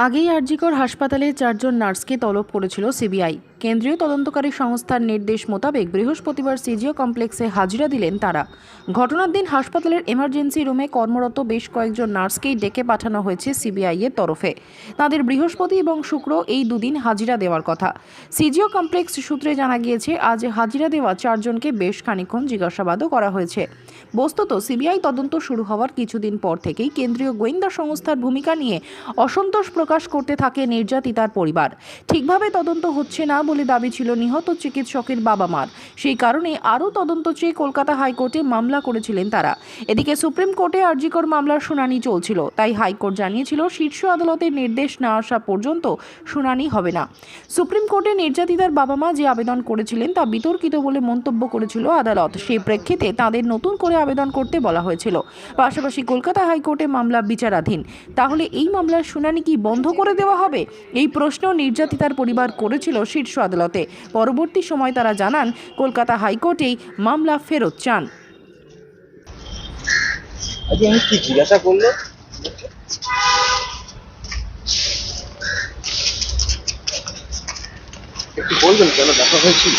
আগেই আরজিকর হাসপাতালে ৪ জন নার্সকে তলব করেছিল সিবিআই। কেন্দ্রীয় তদন্তকারী সংস্থার নির্দেশ মোতাবেক বৃহস্পতিবার সিজিও কমপ্লেক্সে হাজিরা দিলেন তারা। ঘটনার দিন হাসপাতালের এমার্জেন্সি রুমে কর্মরত বেশ কয়েকজন নার্সকেই ডেকে পাঠানো হয়েছে সিবিআই এর তরফে। তাদের বৃহস্পতি এবং শুক্র এই দুদিন হাজিরা দেওয়ার কথা। সিজিও কমপ্লেক্স সূত্রে জানা গিয়েছে, আজ হাজিরা দেওয়া ৪ জনকে বেশ খানিকক্ষণ জিজ্ঞাসাবাদও করা হয়েছে। বস্তুত সিবিআই তদন্ত শুরু হওয়ার কিছুদিন পর থেকেই কেন্দ্রীয় গোয়েন্দা সংস্থার ভূমিকা নিয়ে অসন্তোষ প্রকাশ করতে থাকে নির্যাতিতার পরিবার। ঠিকভাবে তদন্ত হচ্ছে না বলে দাবি ছিল নিহত চিকিৎসকের বাবা মার। সেই কারণে আরও তদন্ত চেয়ে কলকাতা হাইকোর্টে মামলা করেছিলেন তারা। এদিকে সুপ্রিম কোর্টে আরজিকর মামলার শুনানি চলছিল, তাই হাইকোর্ট জানিয়েছিল শীর্ষ আদালতের নির্দেশ না আসা পর্যন্ত শুনানি হবে না। সুপ্রিম কোর্টে নির্যাতিতার বাবা মা যে আবেদন করেছিলেন তা বিতর্কিত বলে মন্তব্য করেছিল আদালত। সেই প্রেক্ষিতে তাদের নতুন করে আবেদন করতে বলা হয়েছিল। পাশাপাশি কলকাতা হাইকোর্টে মামলা বিচারাধীন। তাহলে এই মামলার শুনানি কি বন্ধ করে দেওয়া হবে? এই প্রশ্ন নির্যাতিতার পরিবার করেছিল শীর্ষ আদালতে। পরবর্তী সময় তারা জানান কলকাতা হাইকোর্টেই মামলা ফেরত চান। আমি কি জিজ্ঞাসা করলো? একটু বলবেন কেন দেখা হয়েছিল?